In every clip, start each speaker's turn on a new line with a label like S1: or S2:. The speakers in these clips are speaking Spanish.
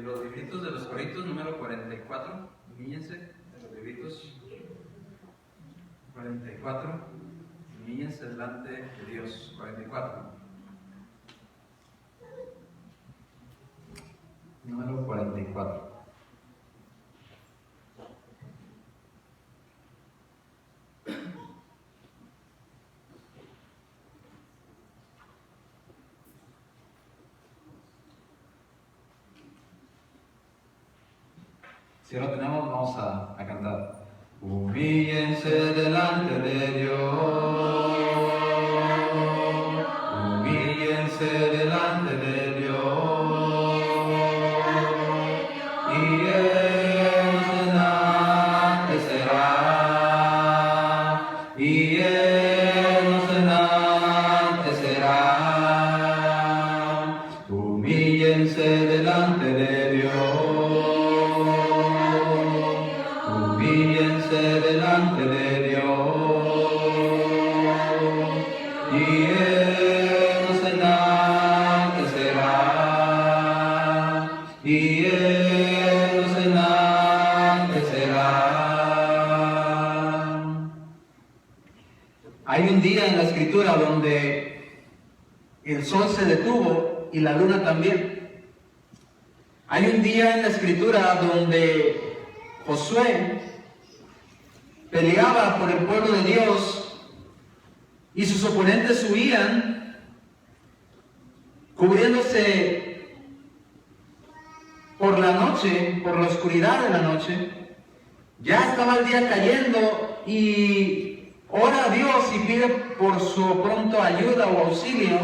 S1: Los libritos de los Corintios, número 44. Humíllense de los libritos 44. Humíllense delante de Dios. 44. Número 44. Si lo tenemos, vamos a cantar. Humíllense delante de Dios. Humíllense delante de Dios. Y Él nos enaltecerá. Y Él nos enaltecerá. Humíllense delante de Dios. Delante de Dios, y Él nos enaltecerá, y Él nos enaltecerá. Hay un día en la Escritura donde el sol se detuvo y la luna también. Hay un día en la Escritura donde Josué peleaba por el pueblo de Dios y sus oponentes huían, cubriéndose por la noche, por la oscuridad de la noche. Ya estaba el día cayendo y ora a Dios y pide por su pronto ayuda o auxilio.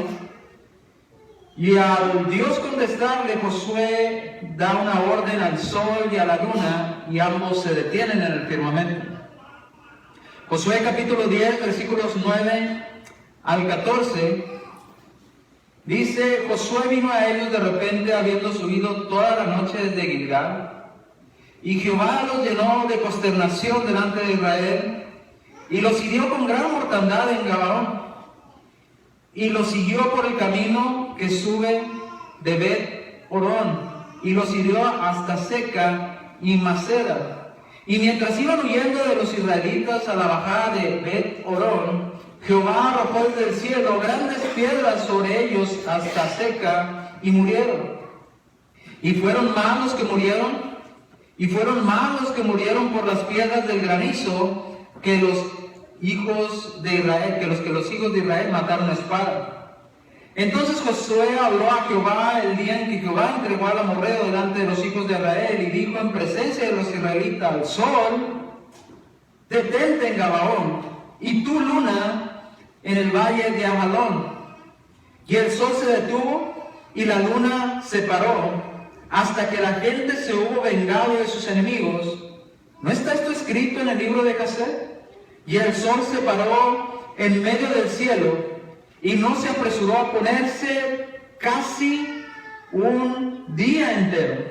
S1: Y al Dios contestarle, Josué da una orden al sol y a la luna y ambos se detienen en el firmamento. Josué capítulo 10, versículos 9 al 14, dice: Josué vino a ellos de repente, habiendo subido toda la noche desde Gilgal, y Jehová los llenó de consternación delante de Israel, y los hirió con gran mortandad en Gabaón, y los siguió por el camino que sube de Bet-Orón, y los hirió hasta Seca y Maceda. Y mientras iban huyendo de los israelitas a la bajada de Bet-Orón, Jehová arrojó desde el cielo grandes piedras sobre ellos hasta Seca, y murieron. Y fueron más los que murieron, por las piedras del granizo que los hijos de Israel, que los hijos de Israel mataron a espada. Entonces Josué habló a Jehová el día en que Jehová entregó al amorreo delante de los hijos de Israel, y dijo en presencia de los israelitas al sol: detente en Gabaón, y tú, luna, en el valle de Ajalón. Y el sol se detuvo y la luna se paró, hasta que la gente se hubo vengado de sus enemigos. ¿No está esto escrito en el libro de Jasén? Y el sol se paró en medio del cielo, y no se apresuró a ponerse casi un día entero.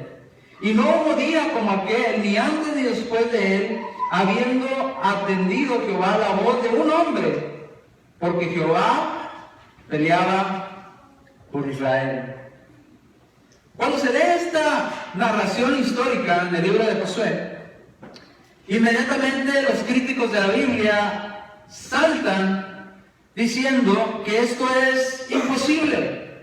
S1: Y no hubo día como aquel, ni antes ni después de él, habiendo atendido Jehová la voz de un hombre, porque Jehová peleaba por Israel. Cuando se lee esta narración histórica en el libro de Josué, inmediatamente los críticos de la Biblia saltan diciendo que esto es imposible,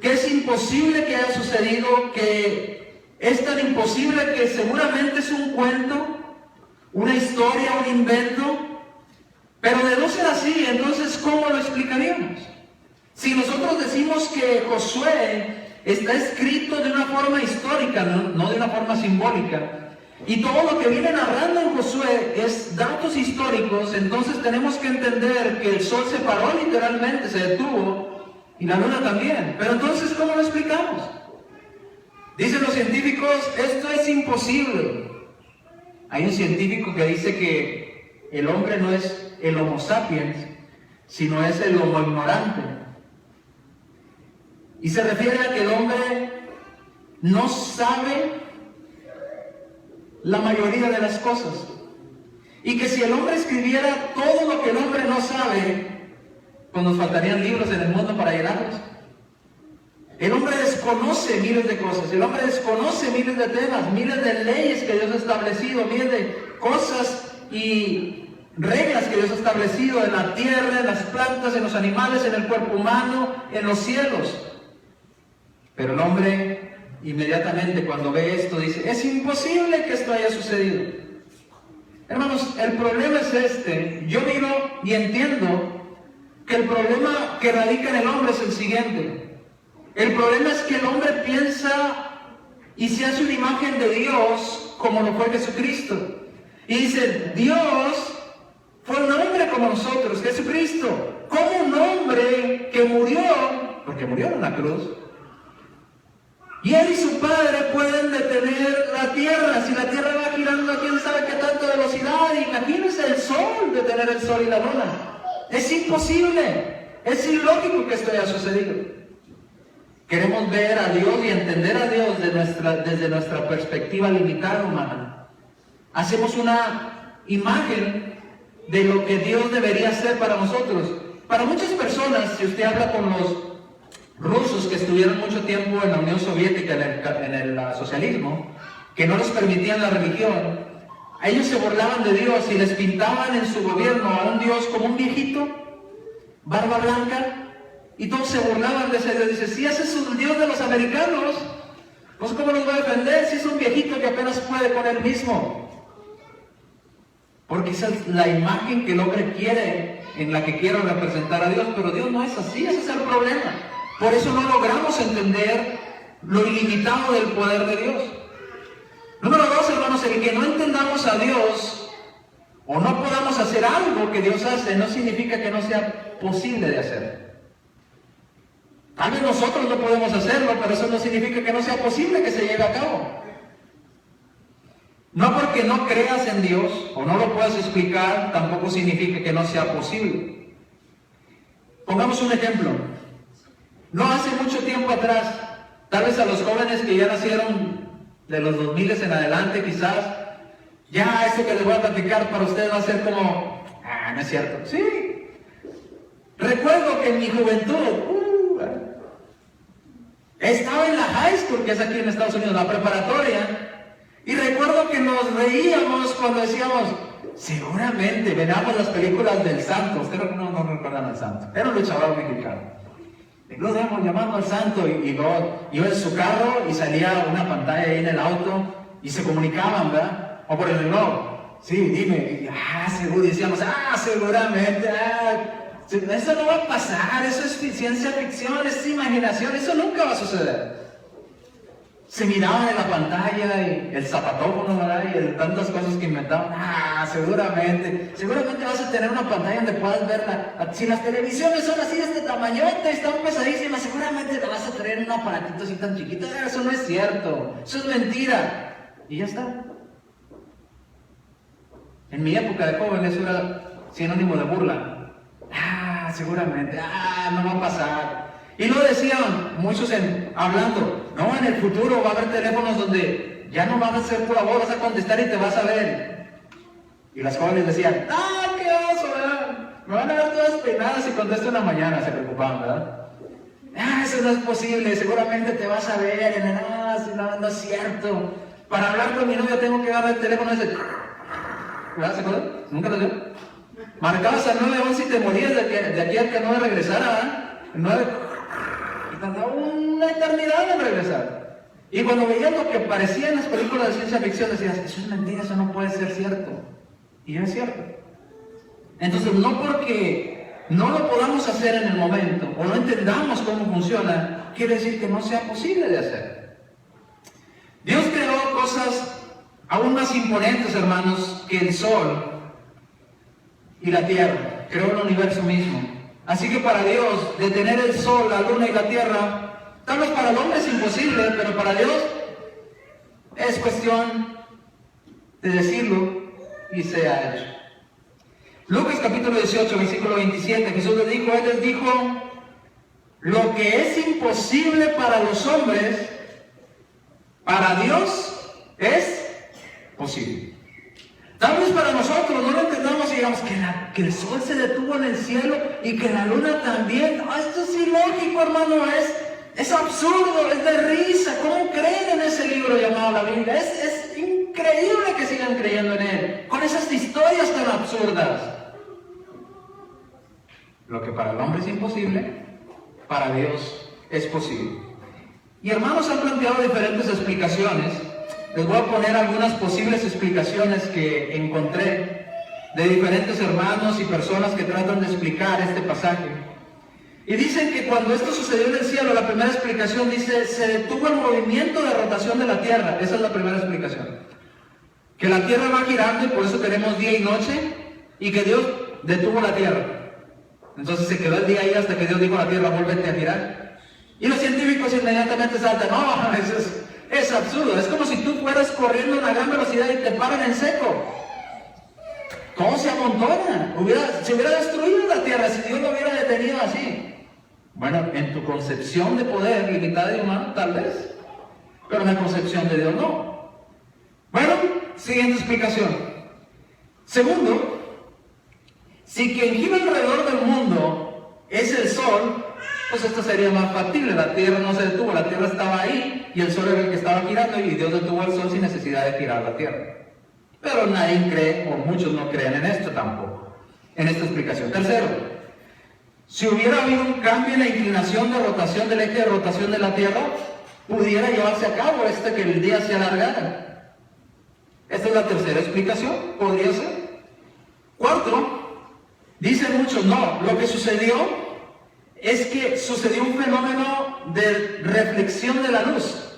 S1: que es imposible que haya sucedido, que es tan imposible que seguramente es un cuento, una historia, un invento. Pero de no ser así, entonces ¿cómo lo explicaríamos? Si nosotros decimos que Josué está escrito de una forma histórica, no de una forma simbólica, y todo lo que viene narrando en Josué es datos históricos, entonces tenemos que entender que el sol se paró literalmente, se detuvo, y la luna también. Pero entonces, ¿cómo lo explicamos? Dicen los científicos, esto es imposible. Hay un científico que dice que el hombre no es el Homo sapiens, sino es el Homo ignorante. Y se refiere a que el hombre no sabe la mayoría de las cosas. Y que si el hombre escribiera todo lo que el hombre no sabe, pues nos faltarían libros en el mundo para llenarlos. El hombre desconoce miles de cosas, el hombre desconoce miles de temas, miles de leyes que Dios ha establecido, miles de cosas y reglas que Dios ha establecido en la tierra, en las plantas, en los animales, en el cuerpo humano, en los cielos. Pero el hombre inmediatamente cuando ve esto dice, es imposible que esto haya sucedido. Hermanos, el problema es este. Yo miro y entiendo que el problema que radica en el hombre es el siguiente. El problema es que el hombre piensa y se hace una imagen de Dios como lo fue Jesucristo. Y dice, Dios fue un hombre como nosotros, Jesucristo, como un hombre que murió, porque murió en una cruz. Y él y su padre pueden detener la tierra. Si la tierra va girando a quién sabe qué tanta velocidad, imagínense el sol, detener el sol y la luna. Es imposible, es ilógico que esto haya sucedido. Queremos ver a Dios y entender a Dios desde nuestra perspectiva limitada humana. Hacemos una imagen de lo que Dios debería ser para nosotros. Para muchas personas, si usted habla con los rusos que estuvieron mucho tiempo en la Unión Soviética, en el socialismo, que no les permitían la religión, ellos se burlaban de Dios y les pintaban en su gobierno a un Dios como un viejito, barba blanca, y todos se burlaban de ese Dios. Dice, si ese es un Dios de los americanos, pues ¿cómo nos va a defender si es un viejito que apenas puede con él mismo? Porque esa es la imagen que el hombre quiere, en la que quiere representar a Dios, pero Dios no es así, ese es el problema. Por eso no logramos entender lo ilimitado del poder de Dios. Número 2, hermanos, el que no entendamos a Dios o no podamos hacer algo que Dios hace, no significa que no sea posible de hacer. Tal vez nosotros no podemos hacerlo, pero eso no significa que no sea posible que se lleve a cabo. No porque no creas en Dios o no lo puedas explicar, tampoco significa que no sea posible. Pongamos un ejemplo. No hace mucho tiempo atrás, tal vez a los jóvenes que ya nacieron de los 2000 en adelante, quizás, ya esto que les voy a platicar para ustedes va a ser como, no es cierto. Sí. Recuerdo que en mi juventud, estaba en la high school, que es aquí en Estados Unidos, la preparatoria, y recuerdo que nos reíamos cuando decíamos, seguramente, veníamos las películas del Santo. Ustedes no recuerdan al Santo, era un luchador mexicano. Lo dejamos llamando al Santo y luego iba en su carro y salía una pantalla ahí en el auto y se comunicaban, ¿verdad? O por el reloj. Sí, dime. Seguro, decíamos, seguramente, eso no va a pasar, eso es ciencia ficción, es imaginación, eso nunca va a suceder. Se miraban en la pantalla y el zapatófono, ¿verdad? Y tantas cosas que inventaban. Seguramente vas a tener una pantalla donde puedas verla. Si las televisiones son así de este tamañote, están pesadísimas, seguramente la vas a traer en un aparatito así tan chiquito. Eso no es cierto, eso es mentira. Y ya está. En mi época de joven eso era sinónimo de burla. Seguramente, no va a pasar. Y lo decían muchos hablando, no, en el futuro va a haber teléfonos donde ya no vas a hacer pura voz, vas a contestar y te vas a ver. Y las jóvenes decían, qué oso, ¿verdad? Me van a ver todas peinadas si contesto en la mañana, se preocupaban, ¿verdad? Eso no es posible, seguramente te vas a ver, no es cierto. Para hablar con mi novio tengo que agarrar el teléfono ese, ¿verdad? ¿Se acuerdan? ¿Nunca lo dio? Marcabas al 911 y te morías de aquí al que no regresara, ¿verdad? El 9... tardaba una eternidad en regresar. Y cuando veías lo que parecía en las películas de ciencia ficción, decías, eso es mentira, eso no puede ser cierto. Y es cierto. Entonces, no porque no lo podamos hacer en el momento, o no entendamos cómo funciona, quiere decir que no sea posible de hacer. Dios creó cosas aún más imponentes, hermanos, que el sol y la tierra. Creó el universo mismo. Así que para Dios, detener el sol, la luna y la tierra, tal vez para el hombre es imposible, pero para Dios es cuestión de decirlo y se ha hecho. Lucas capítulo 18, versículo 27, Jesús les dijo, Él les dijo, lo que es imposible para los hombres, para Dios es posible. Tal vez para nosotros no lo entendamos y digamos que el sol se detuvo en el cielo y que la luna también. Esto es ilógico, hermano, es Es absurdo, es de risa. ¿Cómo creen en ese libro llamado la Biblia? Es increíble que sigan creyendo en él, con esas historias tan absurdas. Lo que para el hombre es imposible, para Dios es posible. Y hermanos han planteado diferentes explicaciones. Les voy a poner algunas posibles explicaciones que encontré de diferentes hermanos y personas que tratan de explicar este pasaje. Y dicen que cuando esto sucedió en el cielo, la primera explicación dice, se detuvo el movimiento de rotación de la tierra. Esa es la primera explicación. Que la tierra va girando y por eso tenemos día y noche, y que Dios detuvo la tierra. Entonces se quedó el día ahí hasta que Dios dijo a la tierra, vuélvete a girar. Y los científicos inmediatamente saltan, no, eso es absurdo. Es como si tú fueras corriendo a una gran velocidad y te paran en seco. ¿Cómo se amontona? Se hubiera destruido la tierra si Dios lo hubiera detenido así. Bueno, en tu concepción de poder limitada y humana, tal vez. Pero en la concepción de Dios, no. Bueno, siguiente explicación. Segundo, si quien gira alrededor del mundo es el sol, pues esto sería más factible. La tierra no se detuvo, la tierra estaba ahí y el sol era el que estaba girando y Dios detuvo el sol sin necesidad de girar la tierra. Pero nadie cree, o muchos no creen en esto tampoco, en esta explicación. Tercero, si hubiera habido un cambio en la inclinación de rotación del eje de rotación de la Tierra, pudiera llevarse a cabo que el día se alargara. Esta es la tercera explicación, podría ser. Cuarto, dicen muchos, no, lo que sucedió es que sucedió un fenómeno de reflexión de la luz.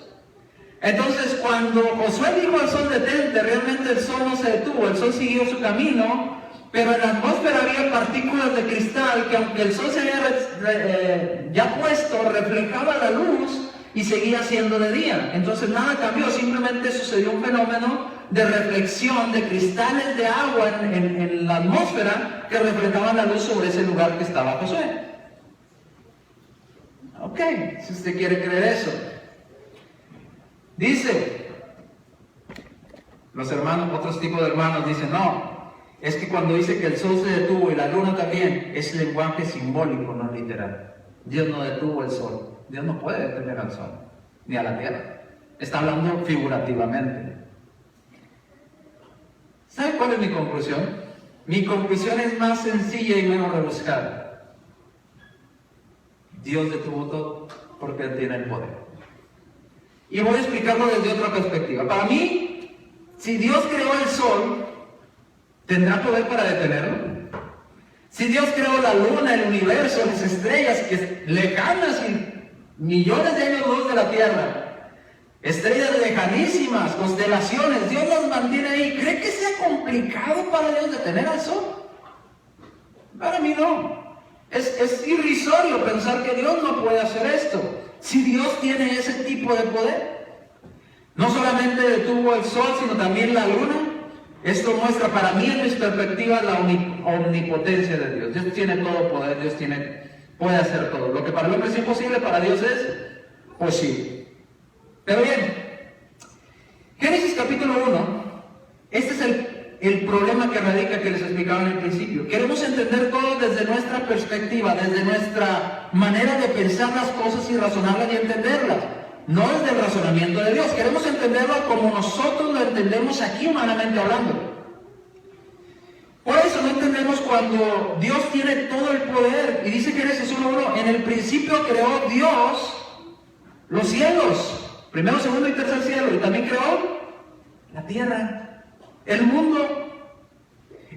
S1: Entonces, cuando Josué dijo al sol detente, realmente el sol no se detuvo, el sol siguió su camino, pero en la atmósfera había partículas de cristal que aunque el sol se había ya puesto, reflejaba la luz y seguía siendo de día. Entonces nada cambió, simplemente sucedió un fenómeno de reflexión de cristales de agua en la atmósfera que reflejaban la luz sobre ese lugar que estaba Josué. Ok, si usted quiere creer eso. Dice, los hermanos, otros tipos de hermanos dicen, no, es que cuando dice que el sol se detuvo y la luna también, es lenguaje simbólico, no literal. Dios no detuvo el sol, Dios no puede detener al sol, ni a la tierra. Está hablando figurativamente. ¿Sabe cuál es mi conclusión? Mi conclusión es más sencilla y menos rebuscada. Dios detuvo todo porque Él tiene el poder. Y voy a explicarlo desde otra perspectiva. Para mí, si Dios creó el sol, ¿tendrá poder para detenerlo? Si Dios creó la luna, el universo, las estrellas que lejanas y millones de años luz de la Tierra, estrellas lejanísimas, constelaciones, Dios las mantiene ahí. ¿Cree que sea complicado para Dios detener al sol? Para mí no. Es irrisorio pensar que Dios no puede hacer esto. Si Dios tiene ese tipo de poder, no solamente detuvo el sol, sino también la luna. Esto muestra para mí, en mis perspectivas, la omnipotencia de Dios. Dios tiene todo poder, Dios puede hacer todo. Lo que para el hombre es imposible, para Dios es posible. Pero bien, Génesis capítulo 1, este es el problema que radica que les explicaba en el principio. Queremos entender todo desde nuestra perspectiva, desde nuestra manera de pensar las cosas y razonarlas y entenderlas, no desde el razonamiento de Dios. Queremos entenderlo como nosotros lo entendemos aquí humanamente hablando. Por eso no entendemos cuando Dios tiene todo el poder. Y dice Génesis 1:1, en el principio creó Dios los cielos, primero, segundo y tercer cielo, y también creó la tierra, el mundo.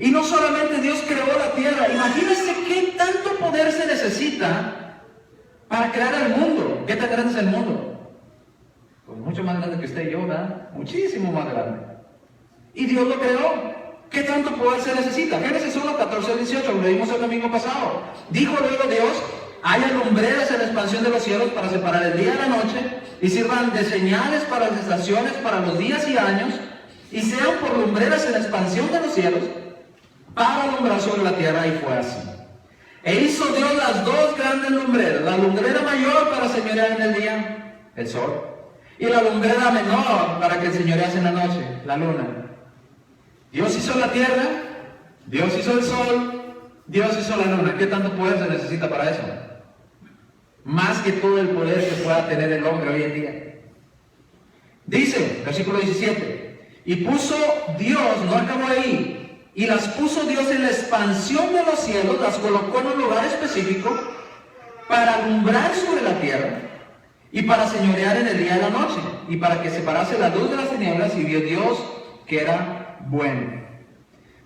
S1: Y no solamente Dios creó la tierra, imagínense qué tanto poder se necesita para crear el mundo. ¿Qué tan grande es el mundo? Pues mucho más grande que usted y yo, ¿verdad? Muchísimo más grande. Y Dios lo creó. ¿Qué tanto poder se necesita? Génesis 1, 14 al 18, lo leímos el domingo pasado. Dijo luego Dios, haya lumbreras en la expansión de los cielos para separar el día de la noche, y sirvan de señales para las estaciones, para los días y años, y sean por lumbreras en la expansión de los cielos, para alumbrar sobre la tierra, y fue así. E hizo Dios las dos grandes lumbreras, la lumbrera mayor para señorear en el día, el sol, y la lumbrera menor para que señorease en la noche, la luna. Dios hizo la tierra, Dios hizo el sol, Dios hizo la luna. ¿Qué tanto poder se necesita para eso? más que todo el poder que pueda tener el hombre hoy en día. Dice, versículo 17, y puso Dios, no acabó ahí, y las puso Dios en la expansión de los cielos, las colocó en un lugar específico para alumbrar sobre la tierra y para señorear en el día y la noche, y para que separase la luz de las tinieblas, y vio Dios que era bueno.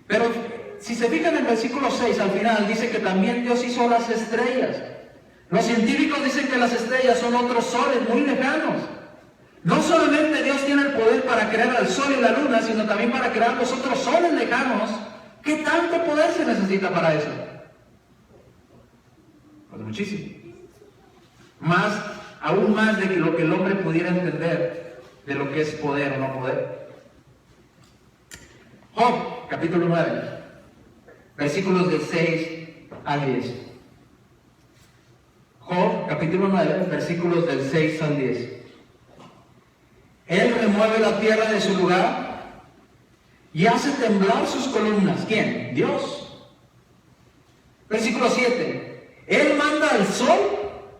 S1: Pero si se fijan en el versículo 6, al final dice que también Dios hizo las estrellas. Los científicos dicen que las estrellas son otros soles muy lejanos. No solamente Dios tiene el poder para crear al sol y la luna, sino también para crear los otros soles lejanos. ¿Qué tanto poder se necesita para eso? Pues muchísimo. Aún más de lo que el hombre pudiera entender de lo que es poder o no poder. Job, capítulo 9, versículos del 6 al 10. Job, capítulo 9, versículos del 6 al 10. Él remueve la tierra de su lugar y hace temblar sus columnas. ¿Quién? Dios. Versículo 7. Él manda al sol.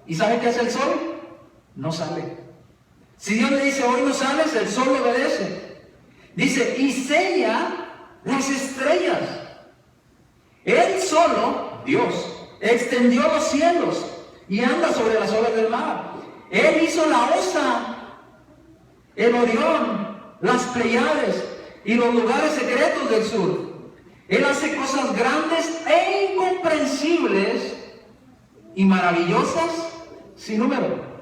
S1: ¿Y sabe qué hace el sol? No sale. Si Dios le dice, hoy no sales, el sol le obedece. Dice, y sella las estrellas. Él solo, Dios, extendió los cielos y anda sobre las olas del mar. Él hizo la Osa, el Orión, las Pleiades y los lugares secretos del sur. Él hace cosas grandes e incomprensibles y maravillosas sin número.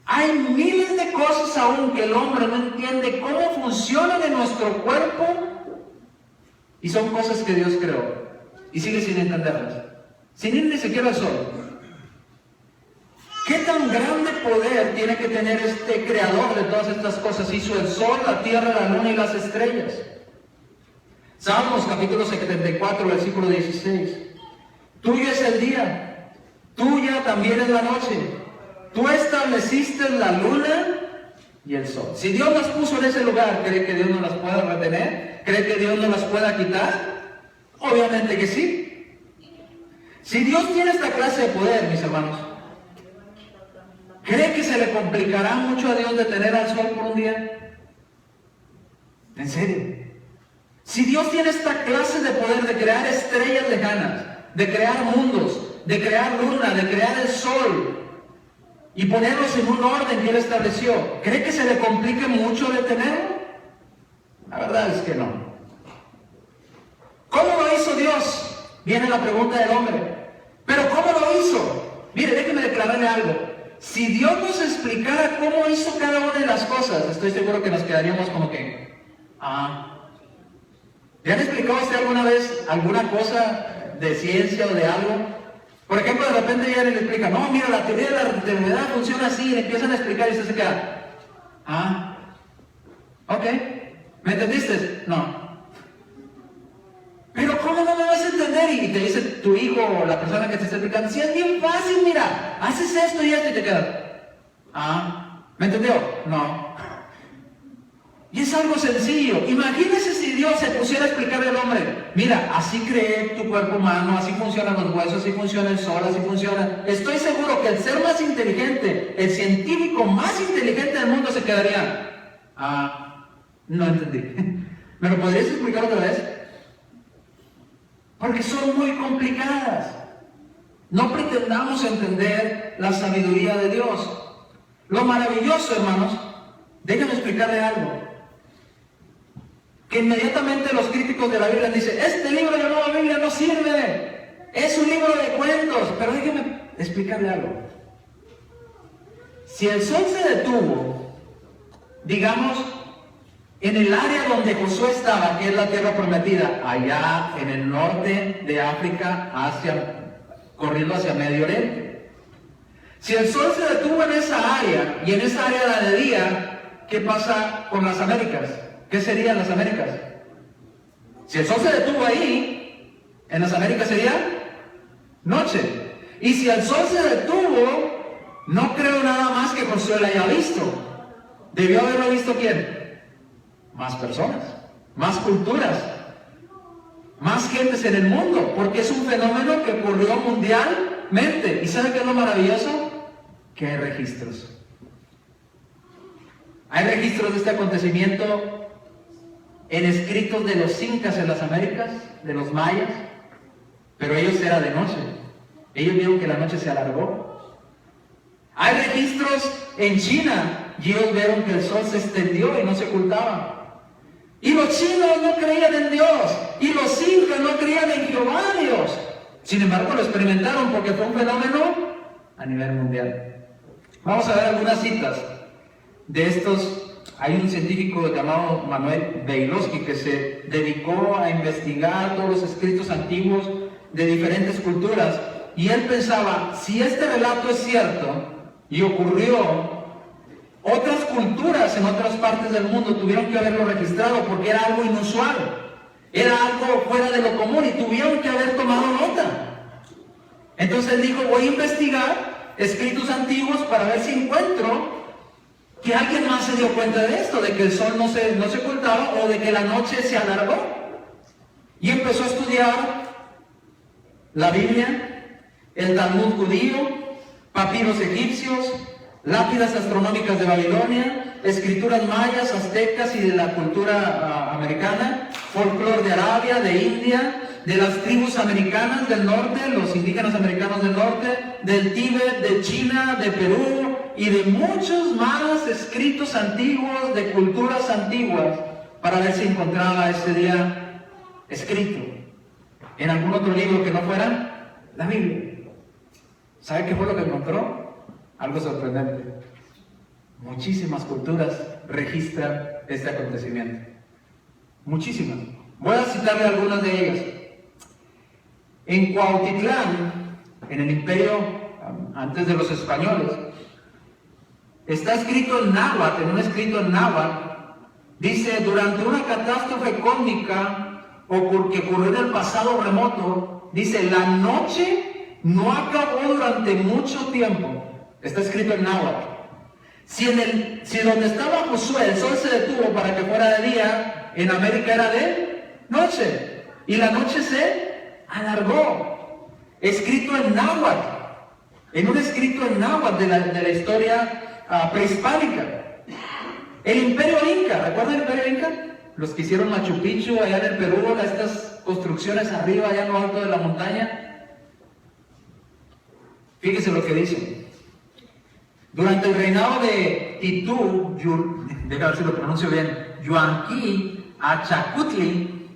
S1: Hay miles de cosas aún que el hombre no entiende cómo funcionan en nuestro cuerpo, y son cosas que Dios creó y sigue sin entenderlas, sin ir ni siquiera al sol. ¿Qué tan grande poder tiene que tener este creador de todas estas cosas? Hizo el sol, la tierra, la luna y las estrellas. Salmos capítulo 74, versículo 16. Tuyo es el día, tuya también es la noche. Tú estableciste la luna y el sol. Si Dios las puso en ese lugar, ¿cree que Dios no las pueda retener? ¿Cree que Dios no las pueda quitar? Obviamente que sí. Si Dios tiene esta clase de poder, mis hermanos, ¿cree que se le complicará mucho a Dios detener al sol por un día? ¿En serio? Si Dios tiene esta clase de poder de crear estrellas lejanas, de crear mundos, de crear luna, de crear el sol y ponerlos en un orden que Él estableció, ¿cree que se le complique mucho detenerlo? La verdad es que no. ¿Cómo lo hizo Dios? Viene la pregunta del hombre. ¿Pero cómo lo hizo? Mire, déjeme declararle algo. Si Dios nos explicara cómo hizo cada una de las cosas, estoy seguro que nos quedaríamos como que, ¿le han explicado a usted alguna vez alguna cosa de ciencia o de algo? Por ejemplo, de repente ya le explica, no, mira, la teoría de la relatividad funciona así, y le empiezan a explicar y usted se queda, ok, ¿me entendiste? No. Pero ¿cómo no me vas a entender? Y te dice tu hijo o la persona que te está explicando, sí, es bien fácil, mira, haces esto y esto y te quedas, ¿me entendió? No. Y es algo sencillo. Imagínese si Dios se pusiera a explicarle al hombre, mira, así creé tu cuerpo humano, así funcionan los huesos, así funciona el sol, así funciona. Estoy seguro que el ser más inteligente, el científico más inteligente del mundo se quedaría, no entendí. ¿Me lo podrías explicar otra vez? Porque son muy complicadas. No pretendamos entender la sabiduría de Dios. Lo maravilloso, hermanos, déjenme explicarle algo. Que inmediatamente los críticos de la Biblia dicen, este libro de la Nueva Biblia no sirve, es un libro de cuentos. Pero déjenme explicarle algo. Si el sol se detuvo, digamos, en el área donde Josué estaba, que es la tierra prometida, allá en el norte de África, corriendo hacia Medio Oriente. Si el sol se detuvo en esa área, y en esa área era de día, ¿qué pasa con las Américas? ¿Qué serían las Américas? Si el sol se detuvo ahí, en las Américas sería noche. Y si el sol se detuvo, no creo nada más que Josué lo haya visto. ¿Debió haberlo visto quién? Más personas, más culturas, más gentes en el mundo, porque es un fenómeno que ocurrió mundialmente. ¿Y sabe qué es lo maravilloso? que hay registros. Hay registros de este acontecimiento en escritos de los incas en las Américas, de los mayas, pero ellos era de noche. Ellos vieron que la noche se alargó. Hay registros en China y ellos vieron que el sol se extendió y no se ocultaba. Y los chinos no creían en Dios, y los incas no creían en Jehová Dios. Sin embargo, lo experimentaron porque fue un fenómeno a nivel mundial. Vamos a ver algunas citas de estos. Hay un científico llamado Manuel Beilovsky que se dedicó a investigar todos los escritos antiguos de diferentes culturas, y él pensaba, si este relato es cierto y ocurrió, otras culturas en otras partes del mundo tuvieron que haberlo registrado porque era algo inusual, era algo fuera de lo común, y tuvieron que haber tomado nota. Entonces él dijo, voy a investigar escritos antiguos para ver si encuentro que alguien más se dio cuenta de esto, de que el sol no se ocultaba o de que la noche se alargó. Y empezó a estudiar la Biblia, el Talmud judío, papiros egipcios, lápidas astronómicas de Babilonia, escrituras mayas, aztecas y de la cultura americana, folclore de Arabia, de India, de las tribus americanas del norte, los indígenas americanos del norte, del Tíbet, de China, de Perú y de muchos más escritos antiguos, de culturas antiguas, para ver si encontraba ese día escrito en algún otro libro que no fuera la Biblia. ¿Sabe qué fue lo que encontró? Algo sorprendente. Muchísimas culturas registran este acontecimiento. Muchísimas. Voy a citarle algunas de ellas. En Cuautitlán, en el imperio antes de los españoles, está escrito en náhuatl, en un escrito en náhuatl, dice, durante una catástrofe cósmica que ocurrió en el pasado remoto, dice, la noche no acabó durante mucho tiempo. Está escrito en náhuatl. Si donde estaba Josué el sol se detuvo para que fuera de día, en América era de noche, y la noche se alargó. Escrito en náhuatl, en un escrito en náhuatl de la historia prehispánica. El imperio inca, ¿recuerdan el imperio inca? Los que hicieron Machu Picchu allá en el Perú, estas construcciones arriba, allá en lo alto de la montaña. Fíjese lo que dice. Durante el reinado de Titú, déjame ver si lo pronuncio bien, Yuanqui Achacutli,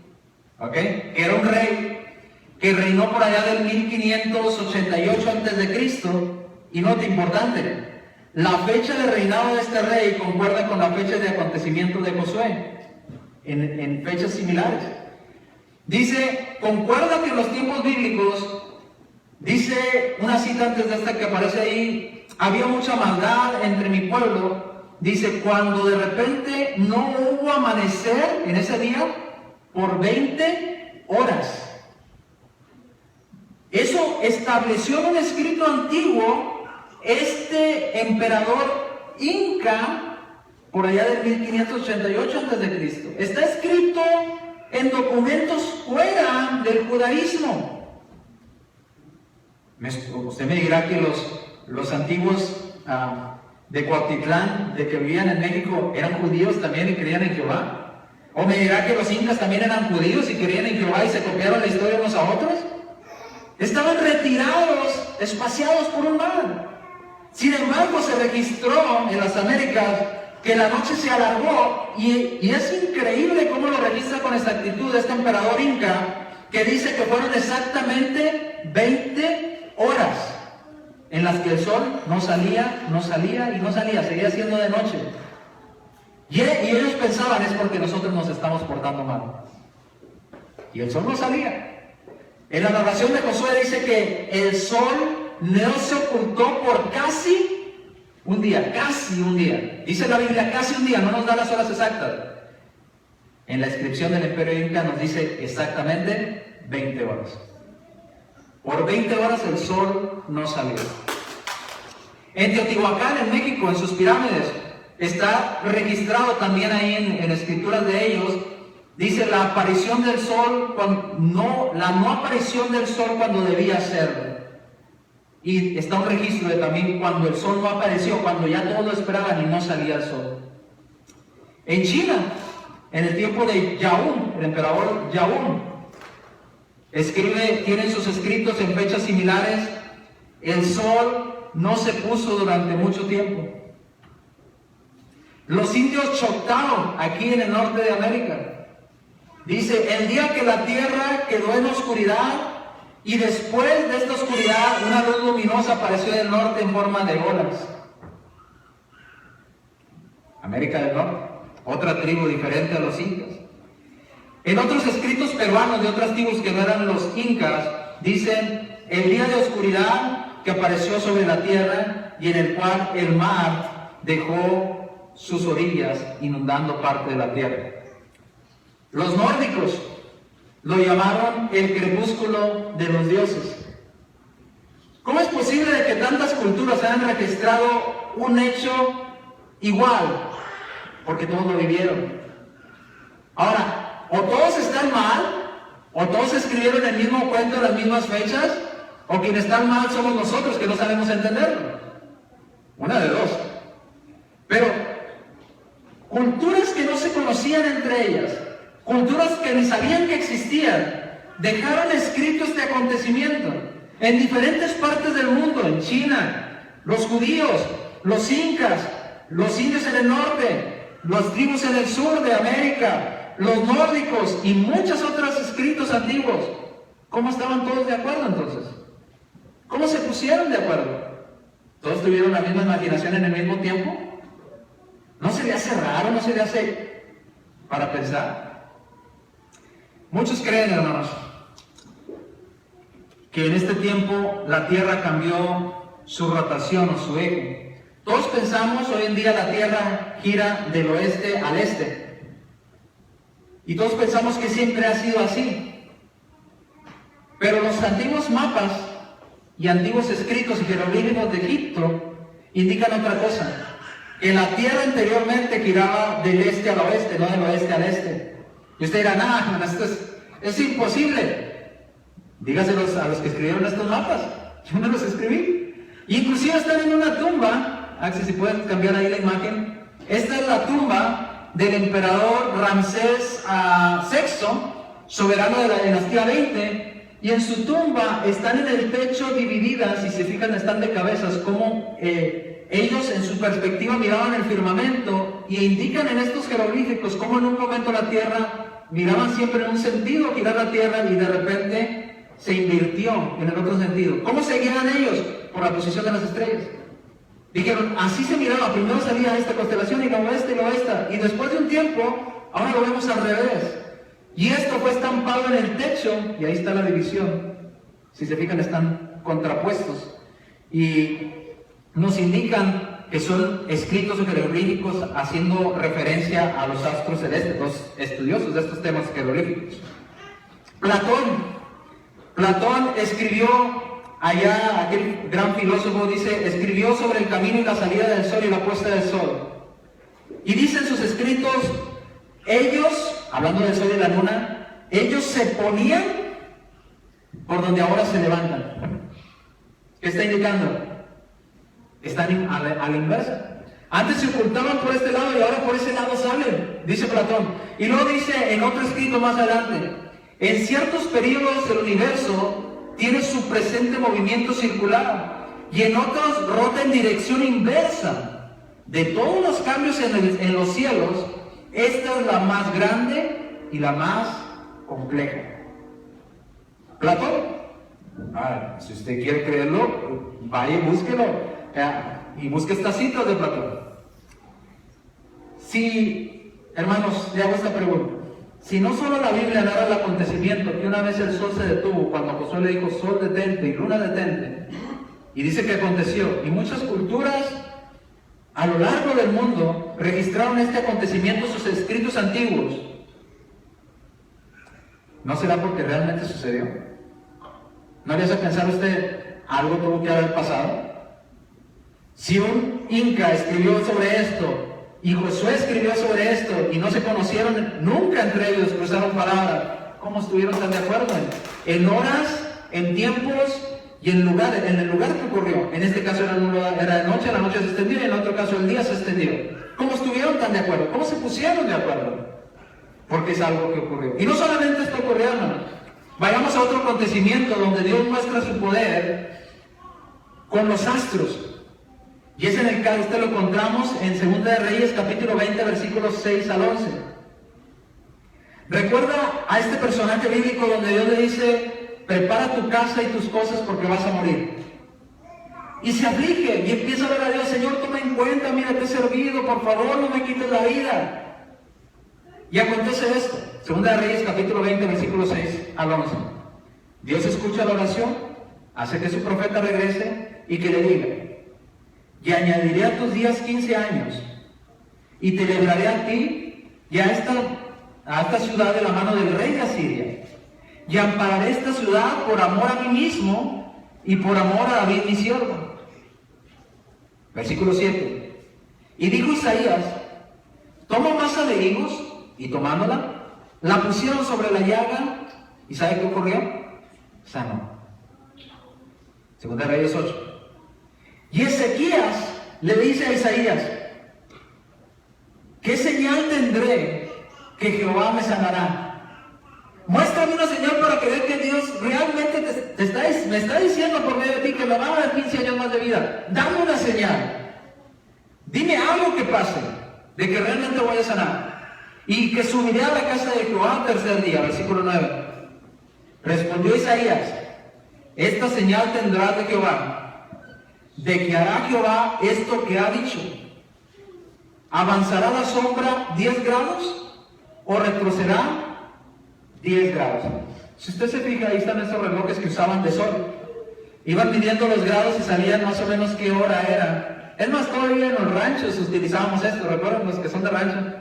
S1: que era un rey que reinó por allá del 1588 a.C., y nota importante, la fecha de reinado de este rey concuerda con la fecha de acontecimiento de Josué, en fechas similares. Dice, concuerda que en los tiempos bíblicos, dice una cita antes de esta que aparece ahí, había mucha maldad entre mi pueblo. Dice, cuando de repente no hubo amanecer en ese día por 20 horas. Eso estableció en un escrito antiguo este emperador inca por allá del 1588 a.C. Está escrito en documentos fuera del judaísmo. Usted me dirá que los antiguos de Cuautitlán, de que vivían en México, eran judíos también y creían en Jehová. O me dirá que los incas también eran judíos y creían en Jehová y se copiaron la historia unos a otros. Estaban retirados, espaciados por un mar. Sin embargo, se registró en las Américas que la noche se alargó, y es increíble cómo lo registra con exactitud este emperador inca, que dice que fueron exactamente 20 horas en las que el sol no salía, seguía siendo de noche. Y ellos pensaban, es porque nosotros nos estamos portando mal. Y el sol no salía. En la narración de Josué dice que el sol no se ocultó por casi un día. Dice la Biblia casi un día, no nos da las horas exactas. En la inscripción del imperio inca nos dice exactamente 20 horas. Por 20 horas el sol no salió. En Teotihuacán, en México, en sus pirámides, está registrado también ahí en escrituras de ellos, dice la aparición del sol, la no aparición del sol cuando debía ser. Y está un registro de también cuando el sol no apareció, cuando ya todos lo esperaban y no salía el sol. En China, en el tiempo de Yaun, el emperador Yaun, tienen sus escritos en fechas similares, el sol no se puso durante mucho tiempo. Los indios Choctaw, aquí en el norte de América, dice, el día que la tierra quedó en oscuridad, y después de esta oscuridad, una luz luminosa apareció del norte en forma de olas. América del Norte, otra tribu diferente a los incas. En otros escritos peruanos de otras tribus que no eran los incas, dicen, el día de oscuridad que apareció sobre la tierra y en el cual el mar dejó sus orillas inundando parte de la tierra. Los nórdicos lo llamaron el crepúsculo de los dioses. ¿Cómo es posible de que tantas culturas hayan registrado un hecho igual? Porque todos lo vivieron. Ahora, o todos están mal, o todos escribieron el mismo cuento en las mismas fechas, o quienes están mal somos nosotros que no sabemos entenderlo. Una de dos. Pero, culturas que no se conocían entre ellas, culturas que ni sabían que existían, dejaron escrito este acontecimiento en diferentes partes del mundo, en China, los judíos, los incas, los indios en el norte, las tribus en el sur de América, los nórdicos y muchos otros escritos antiguos. ¿Cómo estaban todos de acuerdo entonces? ¿Cómo se pusieron de acuerdo? ¿Todos tuvieron la misma imaginación en el mismo tiempo? ¿No se le hace raro? ¿No se le hace para pensar? Muchos creen, hermanos, que en este tiempo la Tierra cambió su rotación o su eje. Todos pensamos hoy en día la Tierra gira del oeste al este. Y todos pensamos que siempre ha sido así. Pero los antiguos mapas y antiguos escritos y jeroglíficos de Egipto indican otra cosa. Que la Tierra anteriormente giraba del este al oeste, no del oeste al este. Y usted dirá, esto es imposible. Dígaselos a los que escribieron estos mapas. Yo no los escribí. Inclusive están en una tumba. Si pueden cambiar ahí la imagen. Esta es la tumba del emperador Ramsés VI, soberano de la dinastía 20. Y en su tumba están en el techo divididas, si se fijan están de cabezas, como ellos en su perspectiva miraban el firmamento y indican en estos jeroglíficos cómo en un momento la Tierra miraban siempre en un sentido girar la Tierra y de repente se invirtió en el otro sentido. ¿Cómo seguían ellos? Por la posición de las estrellas. Dijeron, así se miraba, primero salía esta constelación y luego esta y luego esta, y después de un tiempo, ahora lo vemos al revés. Y esto fue estampado en el techo, y ahí está la división. Si se fijan, están contrapuestos. Y nos indican que son escritos jeroglíficos haciendo referencia a los astros celestes, los estudiosos de estos temas jeroglíficos. Platón escribió, allá aquel gran filósofo dice, escribió sobre el camino y la salida del sol y la puesta del sol. Y dice en sus escritos, ellos, hablando del sol y la luna, ellos se ponían por donde ahora se levantan. ¿Qué está indicando? Están a la inversa. Antes se ocultaban por este lado y ahora por ese lado salen, dice Platón. Y luego dice en otro escrito más adelante, en ciertos periodos del universo tiene su presente movimiento circular y en otros rota en dirección inversa. De todos los cambios en los cielos, esta es la más grande y la más compleja. Platón. Si usted quiere creerlo, vaya y búsquelo. Y busque estas citas de Platón. Si, hermanos, le hago esta pregunta. Si no solo la Biblia narra el acontecimiento que una vez el sol se detuvo cuando Josué le dijo sol detente y luna detente, y dice que aconteció, y muchas culturas a lo largo del mundo registraron este acontecimiento en sus escritos antiguos, ¿no será porque realmente sucedió? ¿No le hace pensar usted algo tuvo que haber pasado? Si un inca escribió sobre esto y Josué escribió sobre esto y no se conocieron nunca entre ellos, cruzaron palabras, ¿cómo estuvieron tan de acuerdo? En horas, en tiempos Y en el lugar que ocurrió, en este caso era de noche, la noche se extendió, y en otro caso el día se extendió. ¿Cómo estuvieron tan de acuerdo? ¿Cómo se pusieron de acuerdo? Porque es algo que ocurrió. Y no solamente esto ocurrió, hermanos. Vayamos a otro acontecimiento donde Dios muestra su poder con los astros. Y es en el caso, lo encontramos en 2 de Reyes, capítulo 20, versículos 6 al 11. Recuerda a este personaje bíblico donde Dios le dice: prepara tu casa y tus cosas porque vas a morir. Y se aflige y empieza a ver a Dios: Señor, toma en cuenta, mira, te he servido, por favor, no me quites la vida. Y acontece esto, 2 de Reyes, capítulo 20, versículo 6 al 11. Dios escucha la oración, hace que su profeta regrese y que le diga: y añadiré a tus días 15 años, y te libraré a ti y a esta ciudad de la mano del rey de Asiria, y ampararé esta ciudad por amor a mí mismo y por amor a David mi siervo. Versículo 7. Y dijo Isaías: toma masa de higos, y tomándola, la pusieron sobre la llaga, ¿y sabe qué ocurrió? Sanó. 2 de Reyes 8. Y Ezequías le dice a Isaías: ¿qué señal tendré que Jehová me sanará? Muéstrame una señal para que vea que Dios realmente me está diciendo por medio de ti que me va a dar 15 años más de vida. Dame una señal. Dime algo que pase, de que realmente voy a sanar. Y que subiré a la casa de Jehová al tercer día. Versículo 9. Respondió Isaías: esta señal tendrás de Jehová, de que hará Jehová esto que ha dicho. ¿Avanzará la sombra 10 grados o retrocederá 10 grados? Si usted se fija, ahí están esos relojes que usaban de sol. Iban midiendo los grados y sabían más o menos qué hora era. Es más, todavía en los ranchos utilizábamos esto. ¿Recuerdan los que son de rancho?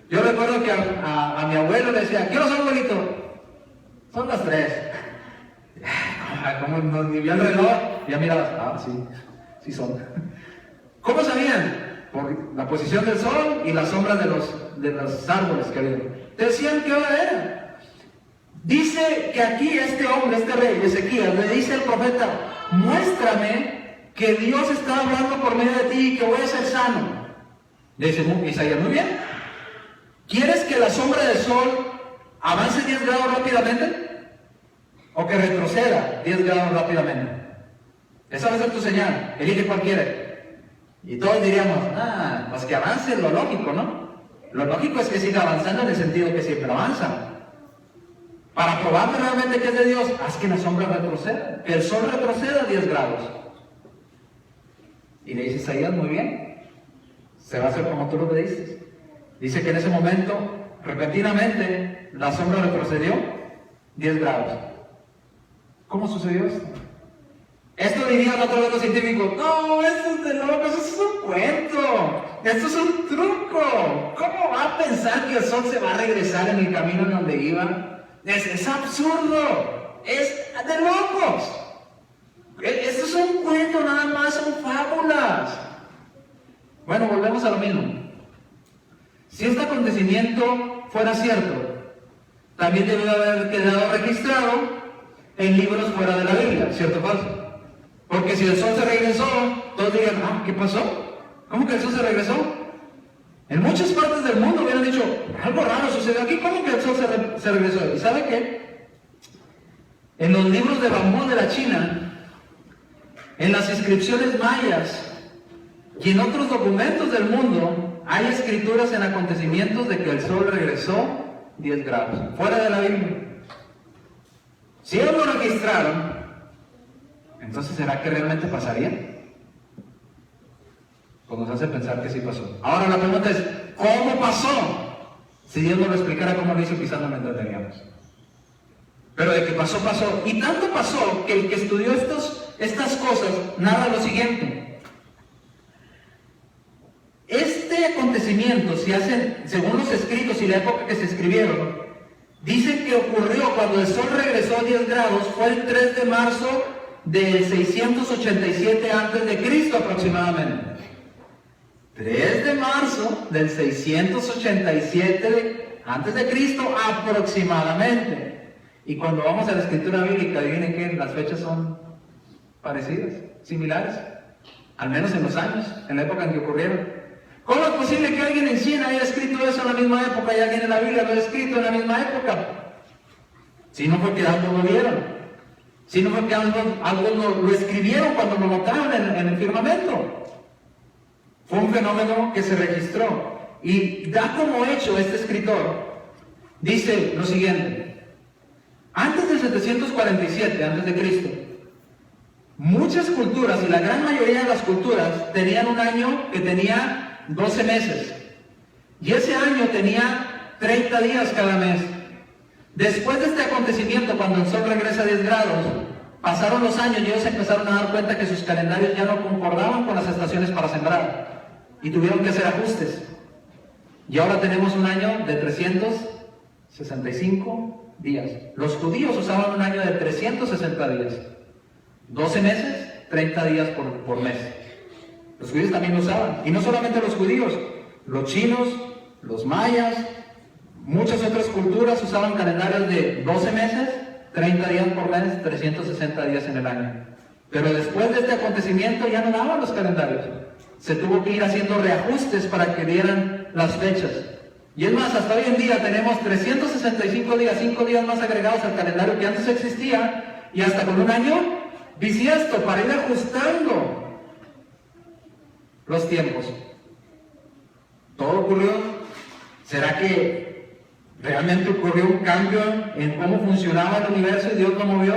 S1: Yo recuerdo que a mi abuelo le decía: ¿qué hora son, abuelito? Son las 3. Como nos vio el reloj, ya mirabas: sí son. ¿Cómo sabían? Por la posición del sol y la sombra de los árboles que había. Decían qué hora era. Dice que aquí este hombre, este rey, Ezequías, le dice al profeta: muéstrame que Dios está hablando por medio de ti y que voy a ser sano. Le dice Isaías: muy bien. ¿Quieres que la sombra del sol avance 10 grados rápidamente? ¿O que retroceda 10 grados rápidamente? Esa va a ser tu señal. Elige cuál quieres. Y todos diríamos: pues que avance, lo lógico, ¿no? Lo lógico es que siga avanzando en el sentido que siempre avanza. Para probar realmente que es de Dios, haz que la sombra retroceda, que el sol retroceda 10 grados. Y le dice Isaías: muy bien, se va a hacer como tú lo dices. Dice que en ese momento, repentinamente, la sombra retrocedió 10 grados. ¿Cómo sucedió esto? Esto dirían otra vez los científicos: no, esto es de locos, esto es un cuento, esto es un truco. ¿Cómo va a pensar que el sol se va a regresar en el camino en donde iba? Es absurdo, es de locos. Esto es un cuento, nada más, son fábulas. Bueno, volvemos a lo mismo. Si este acontecimiento fuera cierto, también debe haber quedado registrado en libros fuera de la Biblia, ¿cierto o falso? Porque si el sol se regresó, todos dirían: ¿qué pasó? ¿Cómo que el sol se regresó? En muchas partes del mundo hubieran dicho: algo raro sucedió aquí, ¿cómo que el sol se regresó? ¿Y sabe qué? En los libros de bambú de la China, en las inscripciones mayas y en otros documentos del mundo, hay escrituras en acontecimientos de que el sol regresó 10 grados, fuera de la Biblia. Si ellos lo registraron, entonces ¿será que realmente pasaría? Pues nos hace pensar que sí pasó. Ahora la pregunta es: ¿cómo pasó? Si Dios nos lo explicara cómo lo hizo, quizás no lo entenderíamos. Pero de que pasó, pasó. Y tanto pasó que el que estudió estas cosas narra lo siguiente. Este acontecimiento, si hacen, según los escritos y la época que se escribieron, dicen que ocurrió cuando el sol regresó a 10 grados, fue el 3 de marzo del 687 a.C. aproximadamente. 3 de marzo del 687 a.C. aproximadamente. Y cuando vamos a la escritura bíblica, adivinen que las fechas son parecidas, similares, al menos en los años, en la época en que ocurrieron. ¿Cómo es posible que alguien en China haya escrito eso en la misma época y alguien en la Biblia lo haya escrito en la misma época? Si no fue que algo lo vieron, si no fue que algo lo escribieron cuando lo notaron en el firmamento. Fue un fenómeno que se registró y da como hecho este escritor. Dice lo siguiente: antes del 747 a.C., muchas culturas, y la gran mayoría de las culturas, tenían un año que tenía 12 meses. Y ese año tenía 30 días cada mes. Después de este acontecimiento, cuando el sol regresa a 10 grados, pasaron los años y ellos empezaron a dar cuenta que sus calendarios ya no concordaban con las estaciones para sembrar. Y tuvieron que hacer ajustes. Y ahora tenemos un año de 365 días. Los judíos usaban un año de 360 días. 12 meses, 30 días por mes. Los judíos también lo usaban. Y no solamente los judíos, los chinos, los mayas, muchas otras culturas usaban calendarios de 12 meses, 30 días por mes, 360 días en el año. Pero después de este acontecimiento ya no daban los calendarios. Se tuvo que ir haciendo reajustes para que dieran las fechas. Y es más, hasta hoy en día tenemos 365 días, 5 días más agregados al calendario que antes existía, y hasta con un año bisiesto para ir ajustando los tiempos. ¿Todo ocurrió? ¿Será que realmente ocurrió un cambio en cómo funcionaba el universo y Dios lo movió?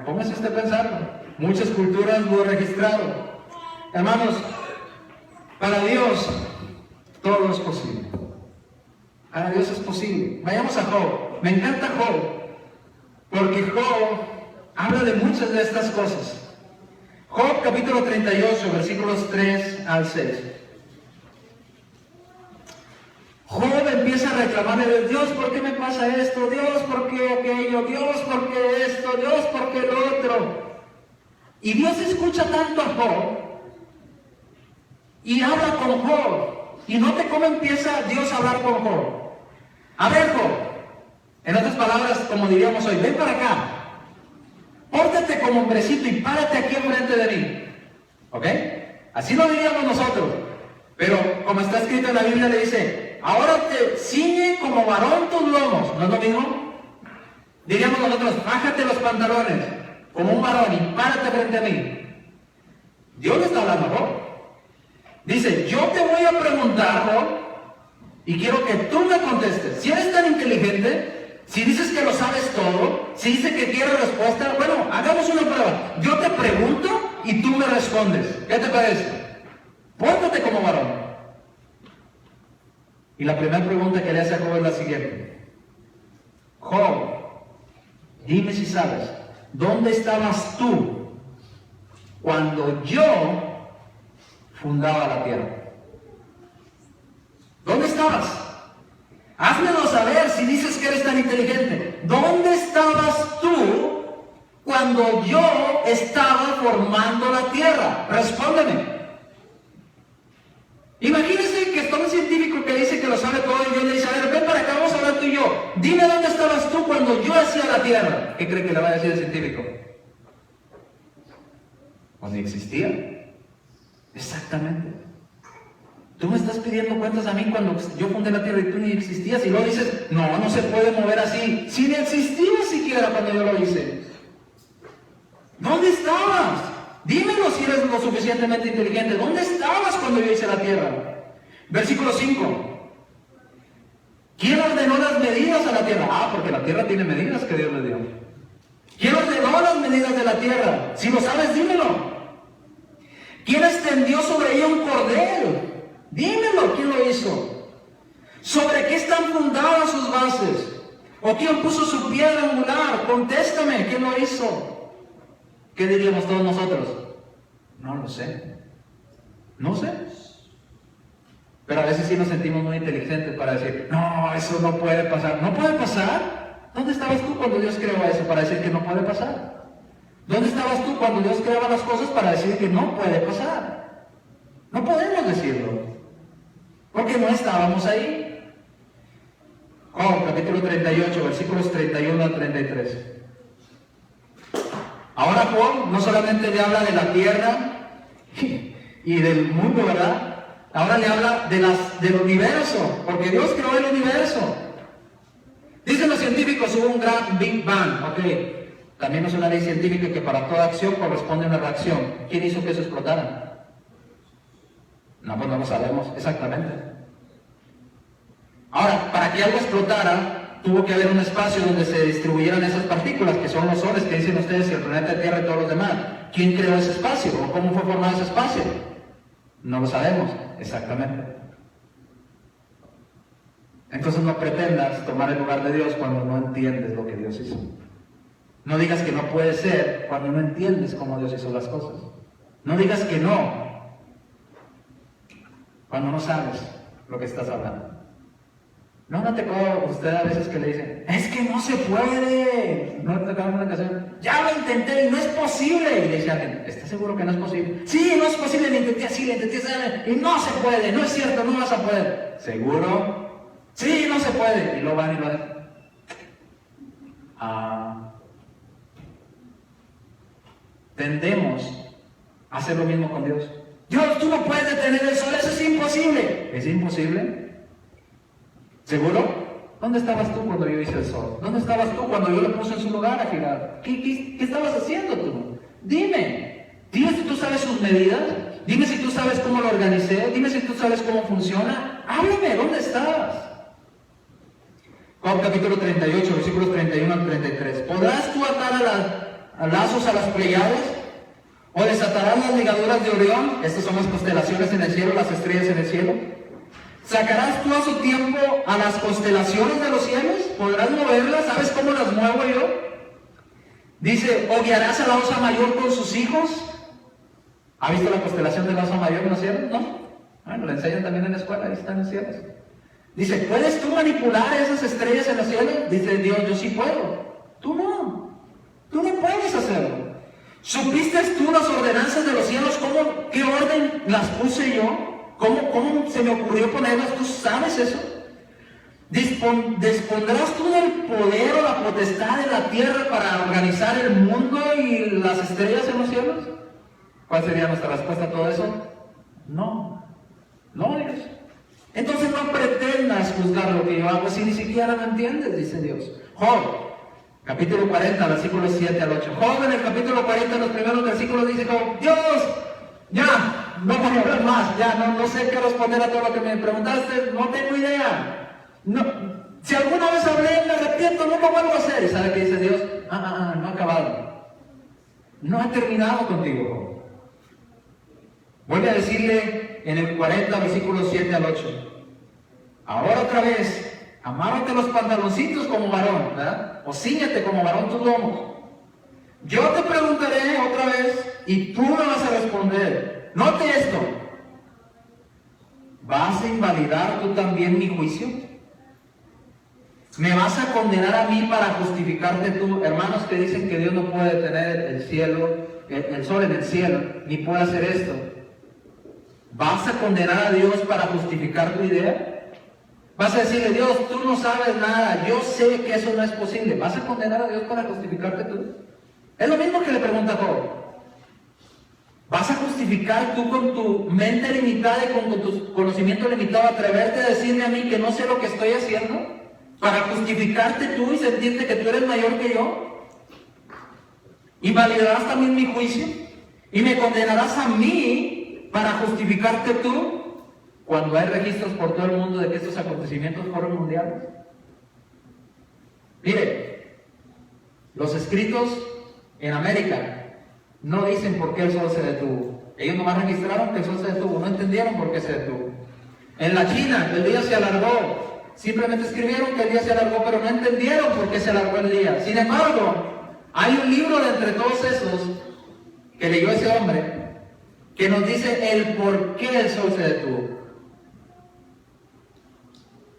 S1: Póngase usted a pensarlo. Muchas culturas lo han registrado. Hermanos, para Dios todo es posible. Para Dios es posible. Vayamos a Job. Me encanta Job, porque Job habla de muchas de estas cosas. Job capítulo 38, versículos 3 al 6. Job empieza a reclamarle a Dios: ¿por qué me pasa esto? Dios, ¿por qué aquello? Dios, ¿por qué esto? Dios, ¿por qué lo otro? Y Dios escucha tanto a Job y habla con Job. Y note cómo empieza Dios a hablar con Job. A ver, Job, en otras palabras, como diríamos hoy, ven para acá. Pórtate como hombrecito y párate aquí enfrente de mí. ¿Ok? Así lo diríamos nosotros. Pero como está escrito en la Biblia, le dice: ahora te ciñe como varón tus lomos. ¿No es lo mismo? Diríamos nosotros: bájate los pantalones como un varón y párate frente a mí. Dios le está hablando a Job. Dice: yo te voy a preguntar, Job, y quiero que tú me contestes. Si eres tan inteligente, si dices que lo sabes todo, si dices que quieres respuesta, bueno, hagamos una prueba. Yo te pregunto y tú me respondes. ¿Qué te parece? Pórtate como varón. Y la primera pregunta que le hace a Job es la siguiente: Job, dime si sabes, ¿dónde estabas tú cuando yo fundaba la tierra? ¿Dónde estabas? Házmelo saber si dices que eres tan inteligente. ¿Dónde estabas tú cuando yo estaba formando la tierra? Respóndeme. Imagínese que está un científico que dice que lo sabe todo y Dios le dice: a ver, ven para acá, vamos a hablar tú y yo. Dime dónde estabas tú cuando yo hacía la tierra. ¿Qué cree que le va a decir el científico? Cuando existía. Exactamente. Tú me estás pidiendo cuentas a mí cuando yo fundé la tierra y tú ni existías, y luego dices: no, no se puede mover así. Si ni existía siquiera cuando yo lo hice. ¿Dónde estabas? Dímelo si eres lo suficientemente inteligente. ¿Dónde estabas cuando yo hice la tierra? Versículo 5. ¿Quién ordenó las medidas a la tierra? Porque la tierra tiene medidas que Dios le dio. ¿Quién ordenó las medidas de la tierra? Si lo sabes, dímelo. ¿Quién extendió sobre ella un cordel? Dímelo, ¿quién lo hizo? ¿Sobre qué están fundadas sus bases? ¿O quién puso su piedra angular? Contéstame, ¿quién lo hizo? ¿Qué diríamos todos nosotros? No lo sé. No sé. Pero a veces sí nos sentimos muy inteligentes para decir: no, eso no puede pasar. ¿No puede pasar? ¿Dónde estabas tú cuando Dios creó eso para decir que no puede pasar? ¿Dónde estabas tú cuando Dios creaba las cosas para decir que no puede pasar? No podemos decirlo, porque no estábamos ahí. Job, capítulo 38, versículos 31 al 33. Ahora Job no solamente le habla de la tierra y del mundo, ¿verdad? Ahora le habla del universo, porque Dios creó el universo. Dicen los científicos, hubo un gran Big Bang, ok. También es una ley científica que para toda acción corresponde una reacción. ¿Quién hizo que eso explotara? No, pues no lo sabemos exactamente. Ahora, para que algo explotara, tuvo que haber un espacio donde se distribuyeran esas partículas, que son los soles, que dicen ustedes, y el planeta Tierra y todos los demás. ¿Quién creó ese espacio? ¿O cómo fue formado ese espacio? No lo sabemos exactamente. Entonces no pretendas tomar el lugar de Dios cuando no entiendes lo que Dios hizo. No digas que no puede ser cuando no entiendes cómo Dios hizo las cosas. No digas que no cuando no sabes lo que estás hablando. ¿No te acuerdo usted a veces que le dicen, es que no se puede? ¿No te acaban una canción? Ya lo intenté y no es posible. Y le dice a alguien, ¿estás seguro que no es posible? Sí, no es posible, le intenté así, y no se puede, no es cierto, no vas a poder. ¿Seguro? Sí, no se puede. Y lo van y lo hacen. Tendemos a hacer lo mismo con Dios. Dios, tú no puedes detener el sol, eso es imposible. ¿Es imposible? ¿Seguro? ¿Dónde estabas tú cuando yo hice el sol? ¿Dónde estabas tú cuando yo lo puse en su lugar a girar? ¿Qué estabas haciendo tú? Dime si tú sabes sus medidas. Dime si tú sabes cómo lo organicé. Dime si tú sabes cómo funciona. Háblame, ¿dónde estabas? Job capítulo 38, versículos 31 al 33. ¿Podrás tú atar a lazos a las Pleiades? ¿O desatarás las ligaduras de Orión? Estas son las constelaciones en el cielo, las estrellas en el cielo. ¿Sacarás tú a su tiempo a las constelaciones de los cielos? ¿Podrás moverlas? ¿Sabes cómo las muevo yo? Dice, ¿o guiarás a la osa mayor con sus hijos? ¿Ha visto la constelación de la osa mayor en los cielos? ¿No? Bueno, la enseñan también en la escuela, ahí están en los cielos. Dice, ¿puedes tú manipular esas estrellas en los cielos? Dice Dios, yo sí puedo. Tú no puedes hacerlo. ¿Supiste tú las ordenanzas de los cielos? ¿Qué orden las puse yo? ¿Cómo se me ocurrió ponerlas? ¿Tú sabes eso? ¿Dispondrás tú del poder o la potestad de la tierra para organizar el mundo y las estrellas en los cielos? ¿Cuál sería nuestra respuesta a todo eso? No, Dios. Entonces no pretendas juzgar lo que yo hago si ni siquiera lo entiendes, dice Dios. Job, capítulo 40, versículos 7 al 8. Job en el capítulo 40, en los primeros versículos dice Job, Dios, ya, no voy a hablar más, ya, no sé qué responder a todo lo que me preguntaste, no tengo idea. No, si alguna vez hablé, me arrepiento, no lo vuelvo a hacer. ¿Y sabe qué dice Dios? No ha acabado. No ha terminado contigo, Job. Vuelve a decirle en el 40, versículos 7 al 8. Ahora otra vez, amárrate los pantaloncitos como varón, ¿verdad? O cíñate como varón tus lomos. Yo te preguntaré otra vez y tú me vas a responder. Note esto. ¿Vas a invalidar tú también mi juicio? ¿Me vas a condenar a mí para justificarte tú? Hermanos que dicen que Dios no puede tener el sol en el cielo, ni puede hacer esto. ¿Vas a condenar a Dios para justificar tu idea? Vas a decirle, Dios, tú no sabes nada, yo sé que eso no es posible. ¿Vas a condenar a Dios para justificarte tú? Es lo mismo que le pregunta Job. ¿Vas a justificar tú con tu mente limitada y con tu conocimiento limitado, atreverte a decirme a mí que no sé lo que estoy haciendo? ¿Para justificarte tú y sentirte que tú eres mayor que yo? ¿Invalidarás también mi juicio? ¿Y me condenarás a mí para justificarte tú? Cuando hay registros por todo el mundo de que estos acontecimientos fueron mundiales. Mire, los escritos en América no dicen por qué el sol se detuvo. Ellos nomás registraron que el sol se detuvo, no entendieron por qué se detuvo. En la China, el día se alargó. Simplemente escribieron que el día se alargó, pero no entendieron por qué se alargó el día. Sin embargo, hay un libro de entre todos esos que leyó ese hombre que nos dice el por qué el sol se detuvo.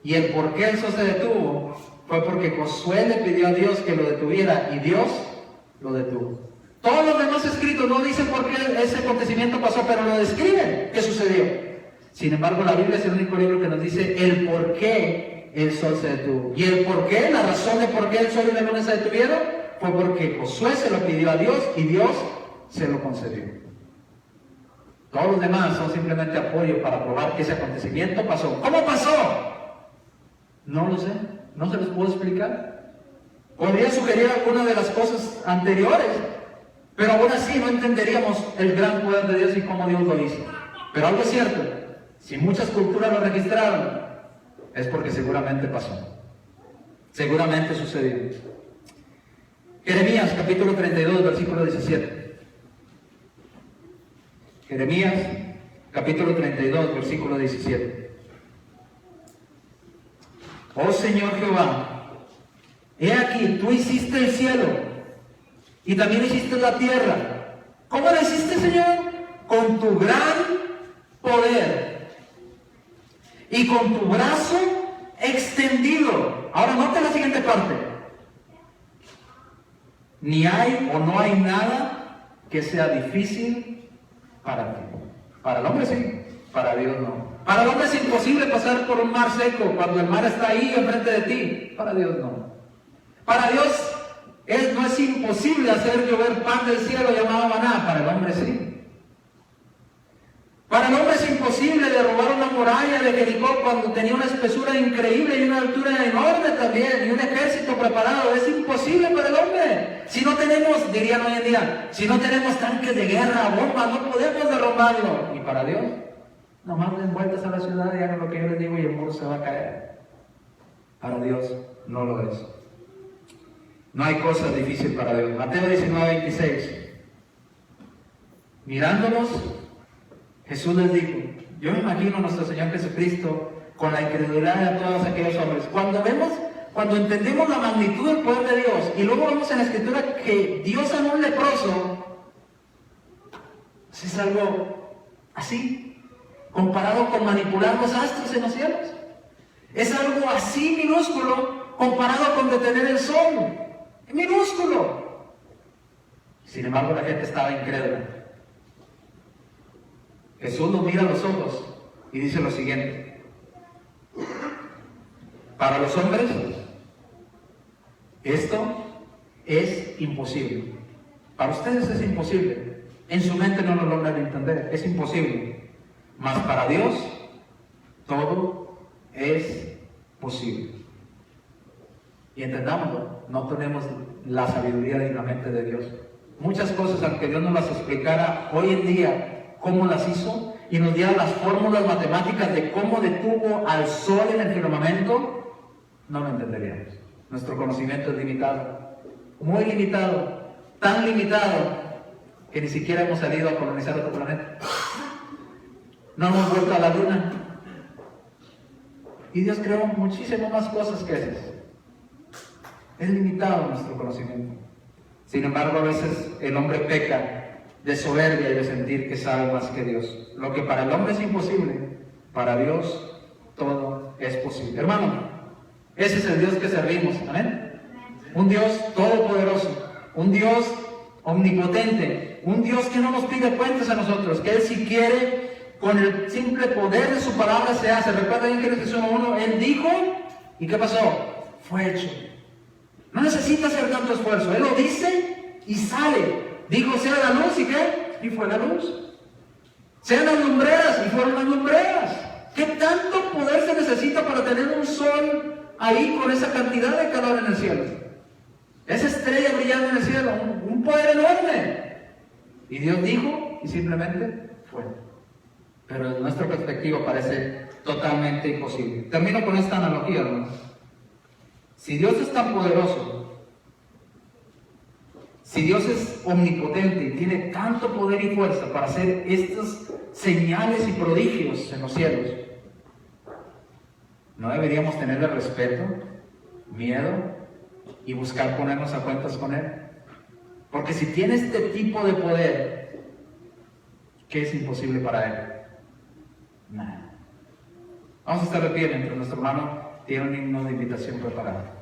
S1: Y el por qué el sol se detuvo fue porque Josué le pidió a Dios que lo detuviera y Dios lo detuvo. Todos los demás escritos no dicen por qué ese acontecimiento pasó, pero lo describen qué sucedió. Sin embargo, la Biblia es el único libro que nos dice el por qué el sol se detuvo. Y el por qué, la razón de por qué el sol y la luna se detuvieron, fue porque Josué se lo pidió a Dios y Dios se lo concedió. Todos los demás son simplemente apoyo para probar que ese acontecimiento pasó. ¿Cómo pasó? No lo sé, no se los puedo explicar. Podría sugerir alguna de las cosas anteriores, pero aún así no entenderíamos el gran poder de Dios y cómo Dios lo hizo. Pero algo es cierto, si muchas culturas lo registraron, es porque seguramente pasó. Seguramente sucedió. Jeremías capítulo 32, versículo 17. Jeremías capítulo 32, versículo 17. Oh Señor Jehová, he aquí, tú hiciste el cielo y también hiciste la tierra. ¿Cómo lo hiciste, Señor? Con tu gran poder y con tu brazo extendido. Ahora nota la siguiente parte. Ni hay o no hay nada que sea difícil para ti. Para el hombre sí, para Dios no. Para el hombre es imposible pasar por un mar seco cuando el mar está ahí enfrente de ti. Para Dios no. Para Dios no es imposible hacer llover pan del cielo llamado maná. Para el hombre sí. Para el hombre es imposible derrubar una muralla de Jericó cuando tenía una espesura increíble y una altura enorme también, y un ejército preparado. Es imposible para el hombre. Si no tenemos, dirían hoy en día, si no tenemos tanques de guerra, bombas, no podemos derrumbarlo. Y para Dios, nomás den vueltas a la ciudad y hagan lo que yo les digo y el muro se va a caer. Para Dios no lo es. No hay cosa difícil para Dios. Mateo 19, 26. Mirándonos, Jesús les dijo, yo me imagino a nuestro Señor Jesucristo con la incredulidad de todos aquellos hombres. Cuando entendemos la magnitud del poder de Dios y luego vemos en la Escritura que Dios sanó a un leproso, es algo así, comparado con manipular los astros en los cielos. Es algo así minúsculo comparado con detener el sol. Es minúsculo. Sin embargo, la gente estaba incrédula. Jesús nos mira a los ojos y dice lo siguiente. Para los hombres, esto es imposible. Para ustedes es imposible. En su mente no lo logran entender. Es imposible. Mas para Dios, todo es posible. Y entendámoslo, no tenemos la sabiduría ni la mente de Dios. Muchas cosas, aunque Dios nos las explicara hoy en día, cómo las hizo, y nos diera las fórmulas matemáticas de cómo detuvo al sol en el firmamento, no lo entenderíamos. Nuestro conocimiento es limitado, muy limitado, tan limitado que ni siquiera hemos salido a colonizar otro planeta. No hemos vuelto a la luna. Y Dios creó muchísimas más cosas que esas. Es limitado nuestro conocimiento. Sin embargo, a veces el hombre peca de soberbia y de sentir que sabe más que Dios. Lo que para el hombre es imposible, para Dios todo es posible. Hermano, ese es el Dios que servimos, ¿amén? Un Dios todopoderoso, un Dios omnipotente, un Dios que no nos pide cuentas a nosotros, que Él si quiere, con el simple poder de su palabra se hace. Recuerda en Génesis 1:1, Él dijo, ¿y qué pasó? Fue hecho. No necesita hacer tanto esfuerzo, Él lo dice y sale. Dijo, sea la luz, ¿y qué? Y fue la luz. Sean las lumbreras, y fueron las lumbreras. ¿Qué tanto poder se necesita para tener un sol ahí con esa cantidad de calor en el cielo? Esa estrella brillando en el cielo, un poder enorme. Y Dios dijo, y simplemente fue. Pero desde nuestra perspectiva parece totalmente imposible. Termino con esta analogía, hermanos. Si Dios es tan poderoso, si Dios es omnipotente y tiene tanto poder y fuerza para hacer estas señales y prodigios en los cielos, ¿no deberíamos tenerle respeto, miedo y buscar ponernos a cuentas con Él? Porque si tiene este tipo de poder, ¿qué es imposible para Él? Nada. Vamos a estar de pie mientras nuestro hermano tiene un himno de invitación preparado.